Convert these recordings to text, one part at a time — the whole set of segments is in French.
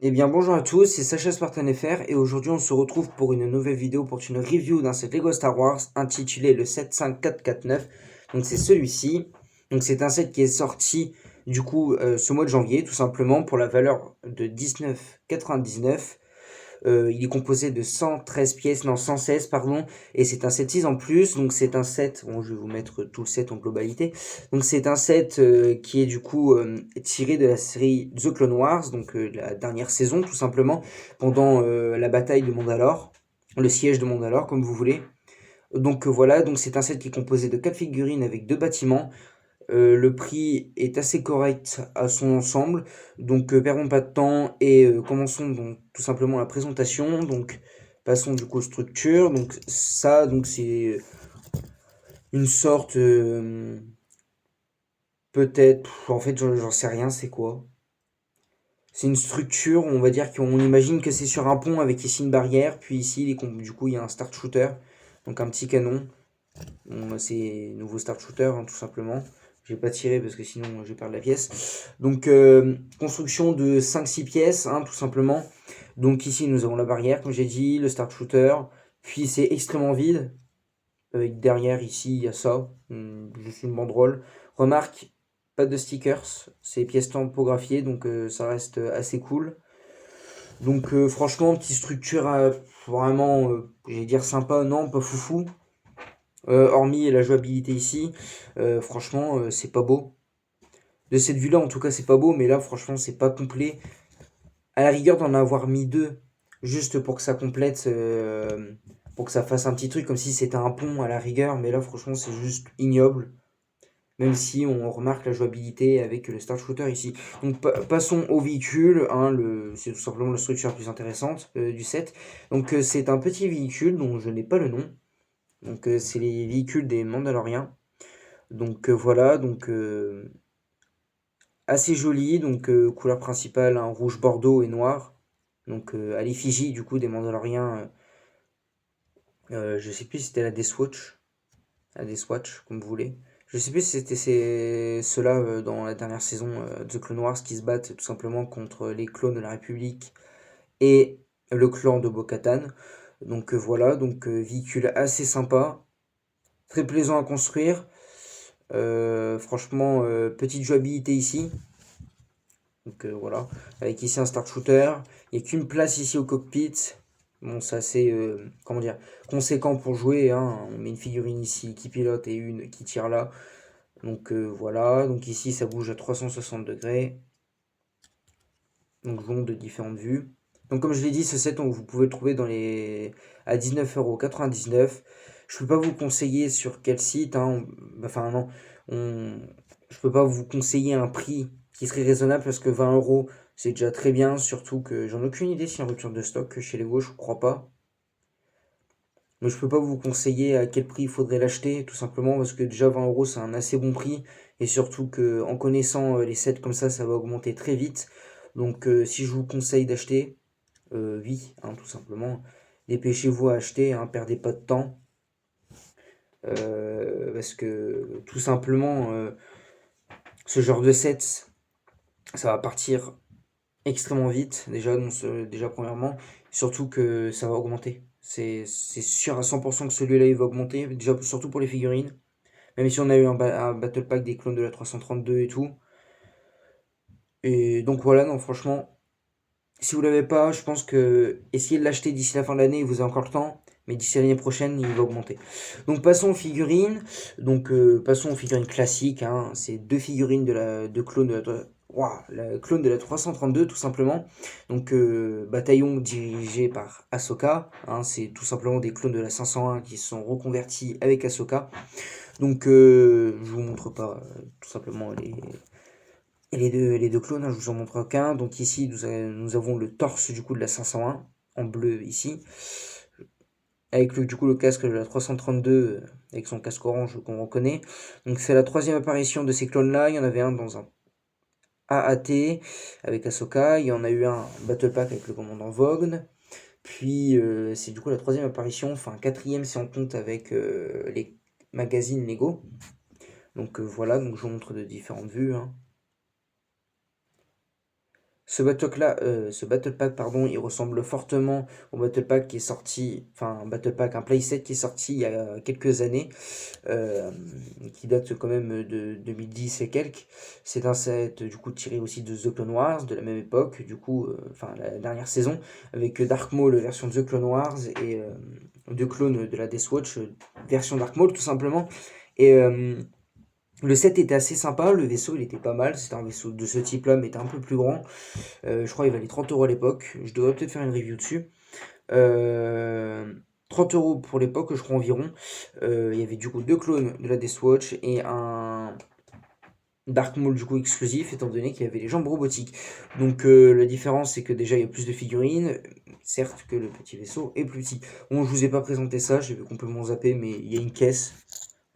Eh bien bonjour à tous, c'est Sacha Spartan FR et aujourd'hui on se retrouve pour une nouvelle vidéo pour une review d'un set Lego Star Wars intitulé le 75449. Donc c'est celui-ci. Donc c'est un set qui est sorti du coup ce mois de janvier tout simplement pour la valeur de 19,99. Il est composé de 113 pièces, non 116 pardon, et c'est un set 6 en plus, donc c'est un set, bon je vais vous mettre tout le set en globalité, donc c'est un set qui est du coup tiré de la série The Clone Wars, donc la dernière saison tout simplement, pendant la bataille de Mandalore, le siège de Mandalore comme vous voulez. Donc voilà, donc c'est un set qui est composé de 4 figurines avec 2 bâtiments. Le prix est assez correct à son ensemble, donc perdons pas de temps et commençons donc tout simplement la présentation. Donc passons du coup aux structures. Donc ça, donc c'est une sorte, peut-être, en fait j'en sais rien, c'est quoi? C'est une structure, on va dire qu'on imagine que c'est sur un pont avec ici une barrière, puis ici du coup il y a un start shooter, donc un petit canon. Bon, c'est nouveau start shooter hein, tout simplement. Je vais pas tirer parce que sinon je vais perdre la pièce. Donc construction de 5-6 pièces hein, tout simplement. Donc ici nous avons la barrière comme j'ai dit, le start shooter. Puis c'est extrêmement vide. Derrière ici il y a ça, juste une banderole. Remarque, pas de stickers, c'est pièces tampographiées donc ça reste assez cool. Donc franchement petite structure vraiment, j'allais dire sympa, non pas foufou. Hormis la jouabilité ici, franchement, c'est pas beau. De cette vue-là, en tout cas, c'est pas beau, mais là, franchement, c'est pas complet. À la rigueur d'en avoir mis deux, juste pour que ça complète, pour que ça fasse un petit truc, comme si c'était un pont à la rigueur, mais là, franchement, c'est juste ignoble. Même si on remarque la jouabilité avec le Star Shooter ici. Donc passons au véhicule, hein, c'est tout simplement la structure la plus intéressante du set. Donc c'est un petit véhicule dont je n'ai pas le nom. Donc c'est les véhicules des Mandaloriens. Donc voilà, donc assez joli, donc couleur principale, un rouge bordeaux et noir. Donc à l'effigie du coup des Mandaloriens, je sais plus si c'était la Death Watch, comme vous voulez. Je sais plus si c'était ceux-là dans la dernière saison de The Clone Wars qui se battent tout simplement contre les clones de la République et le clan de Bo-Katan. Donc voilà, donc véhicule assez sympa, très plaisant à construire. Franchement, petite jouabilité ici. Donc voilà, avec ici un start shooter. Il n'y a qu'une place ici au cockpit. Bon, c'est assez, comment dire, conséquent pour jouer. Hein. On met une figurine ici qui pilote et une qui tire là. Donc voilà, donc ici ça bouge à 360 degrés. Donc jouons de différentes vues. Donc comme je l'ai dit, ce set, vous pouvez le trouver à 19,99 €. Je peux pas vous conseiller sur quel site. Hein. Enfin non, je peux pas vous conseiller un prix qui serait raisonnable parce que 20 € c'est déjà très bien. Surtout que j'en ai aucune idée s'il y a une rupture de stock chez Lego, je crois pas. Mais je peux pas vous conseiller à quel prix il faudrait l'acheter, tout simplement parce que déjà 20 € c'est un assez bon prix. Et surtout que en connaissant les sets comme ça va augmenter très vite. Donc si je vous conseille d'acheter, oui, hein, tout simplement. Dépêchez-vous à acheter, hein, perdez pas de temps. Parce que tout simplement, ce genre de set, ça va partir extrêmement vite, déjà premièrement. Surtout que ça va augmenter. C'est sûr à 100% que celui-là il va augmenter, déjà surtout pour les figurines. Même si on a eu un Battle Pack des clones de la 332 et tout. Et donc voilà, non, franchement, si vous l'avez pas, je pense que essayez de l'acheter d'ici la fin de l'année, vous avez encore le temps. Mais d'ici l'année prochaine, il va augmenter. Donc passons aux figurines. Donc passons aux figurines classiques. Hein. C'est deux figurines de clone la clone de la 332 tout simplement. Donc bataillon dirigé par Ahsoka. Hein. C'est tout simplement des clones de la 501 qui sont reconvertis avec Ahsoka. Donc je vous montre pas tout simplement les deux clones, hein, je vous en montre qu'un. Donc ici, nous avons le torse du coup de la 501, en bleu ici, avec du coup le casque de la 332, avec son casque orange qu'on reconnaît. Donc c'est la troisième apparition de ces clones-là. Il y en avait un dans un AAT avec Ahsoka, il y en a eu un Battle Pack avec le commandant Vogn. Puis c'est du coup la troisième apparition, enfin quatrième si on compte avec les magazines Lego. Donc voilà, donc je vous montre de différentes vues. Hein. Ce battle pack, pardon, il ressemble fortement au battle pack qui est sorti, enfin un battle pack, un playset qui est sorti il y a quelques années, euh, qui date quand même de 2010 et quelques. C'est un set du coup tiré aussi de The Clone Wars, de la même époque, du coup, enfin la dernière saison, avec Dark Maul version The Clone Wars et deux clones de la Death Watch, version Dark Maul tout simplement. Et le set était assez sympa, le vaisseau il était pas mal, c'était un vaisseau de ce type-là, mais était un peu plus grand. Je crois qu'il valait 30 € à l'époque, je devrais peut-être faire une review dessus. 30 € pour l'époque, je crois environ. Il y avait du coup deux clones de la Death Watch et un Dark Maul du coup exclusif, étant donné qu'il y avait les jambes robotiques. Donc la différence c'est que déjà il y a plus de figurines, certes que le petit vaisseau est plus petit. Bon, je vous ai pas présenté ça, j'ai complètement zappé, mais il y a une caisse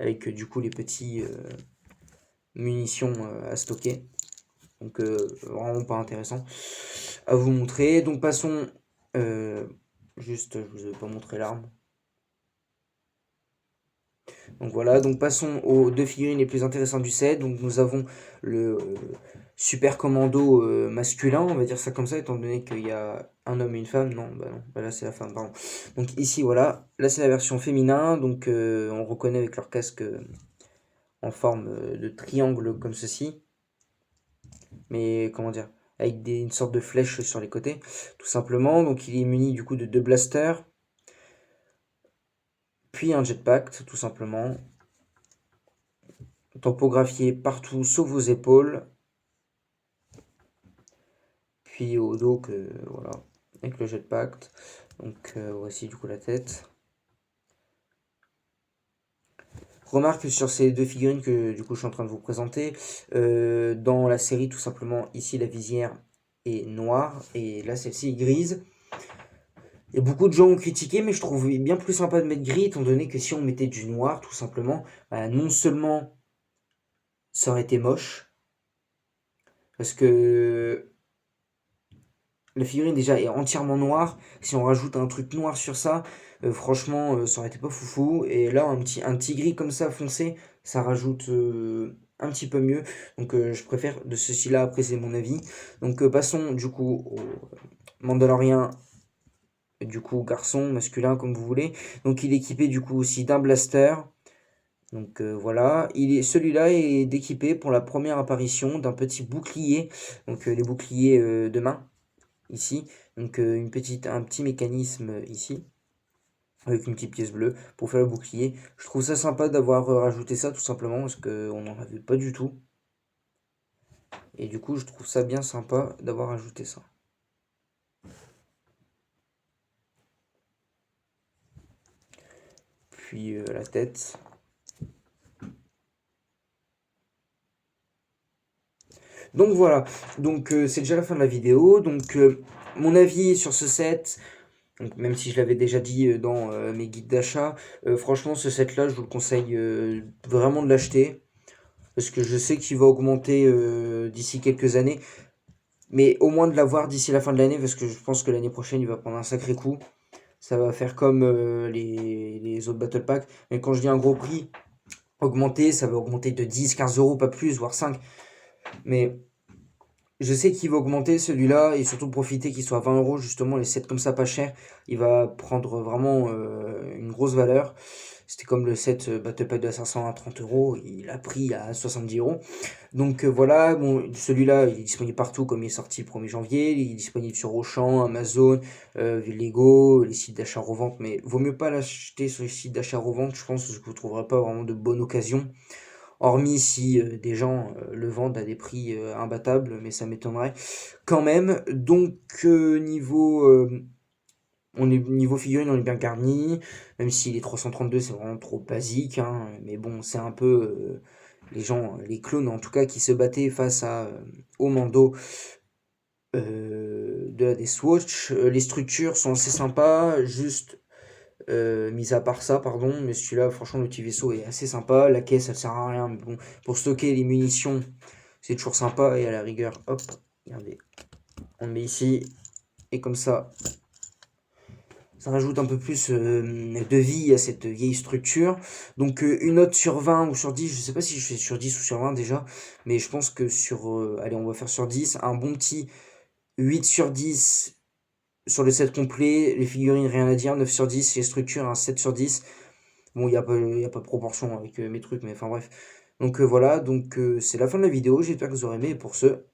avec du coup les petits munitions à stocker. Donc vraiment pas intéressant à vous montrer. Donc passons, juste je vous ai pas montré l'arme. Donc voilà, donc passons aux deux figurines les plus intéressantes du set. Donc nous avons le super commando masculin, on va dire ça comme ça, étant donné qu'il y a un homme et une femme. Non, bah non, bah là c'est la femme, pardon. Donc ici voilà, là c'est la version féminin, donc on reconnaît avec leur casque en forme de triangle comme ceci. Mais comment dire, avec une sorte de flèche sur les côtés, tout simplement. Donc il est muni du coup de deux blasters, puis un jetpack, tout simplement. Topographié partout sauf vos épaules, puis au dos que voilà, avec le jetpack. Donc voici du coup la tête. Remarque sur ces deux figurines que du coup je suis en train de vous présenter, dans la série tout simplement ici la visière est noire et là celle-ci est grise. Et beaucoup de gens ont critiqué, mais je trouve bien plus sympa de mettre gris, étant donné que si on mettait du noir, tout simplement, bah, non seulement ça aurait été moche, parce que la figurine déjà est entièrement noire, si on rajoute un truc noir sur ça, franchement, ça aurait été pas foufou, et là, un petit gris comme ça foncé, ça rajoute un petit peu mieux, donc je préfère de ceci-là, après c'est mon avis. Donc passons du coup au Mandalorian, du coup garçon, masculin comme vous voulez. Donc il est équipé du coup aussi d'un blaster. Donc voilà, celui-là est équipé pour la première apparition d'un petit bouclier. Donc les boucliers de main ici. Donc un petit mécanisme ici avec une petite pièce bleue pour faire le bouclier. Je trouve ça sympa d'avoir rajouté ça tout simplement parce qu'on n'en avait pas du tout. Et du coup je trouve ça bien sympa d'avoir ajouté ça. Puis la tête. Donc voilà, donc c'est déjà la fin de la vidéo. Donc mon avis sur ce set, donc, même si je l'avais déjà dit dans mes guides d'achat, franchement ce set là je vous le conseille vraiment de l'acheter. Parce que je sais qu'il va augmenter d'ici quelques années. Mais au moins de l'avoir d'ici la fin de l'année, parce que je pense que l'année prochaine il va prendre un sacré coup. Ça va faire comme les autres Battle Pack. Mais quand je dis un gros prix augmenté, ça va augmenter de 10-15 €, pas plus, voire 5. Mais je sais qu'il va augmenter celui-là et surtout profiter qu'il soit à 20 € justement, les sets comme ça pas cher. Il va prendre vraiment une grosse valeur. C'était comme le set Battle Pack de 500 à 30 €, il a pris à 70 €. Donc voilà, bon, celui-là il est disponible partout comme il est sorti le 1er janvier. Il est disponible sur Auchan, Amazon, Lego, les sites d'achat-revente. Mais vaut mieux pas l'acheter sur les sites d'achat-revente, je pense, parce que vous ne trouverez pas vraiment de bonne occasion. Hormis si des gens le vendent à des prix imbattables, mais ça m'étonnerait quand même. Donc niveau figurine, on est bien garni, même si les 332 c'est vraiment trop basique, hein, mais bon, c'est un peu les gens, les clones en tout cas, qui se battaient face au Mando de la Death Watch. Les structures sont assez sympas, juste mis à part ça, pardon, mais celui-là, franchement, le petit vaisseau est assez sympa. La caisse, elle sert à rien, mais bon, pour stocker les munitions, c'est toujours sympa. Et à la rigueur, hop, regardez, on le met ici, et comme ça rajoute un peu plus de vie à cette vieille structure. Donc une note sur 20 ou sur 10, je sais pas si je fais sur 10 ou sur 20 déjà, mais je pense que allez, on va faire sur 10, un bon petit 8 sur 10 sur le set complet, les figurines rien à dire, 9 sur 10, les structures un 7 sur 10. Bon, il n'y a, a pas de proportion avec mes trucs, mais enfin bref. Donc voilà, donc c'est la fin de la vidéo, j'espère que vous aurez aimé, et pour ce...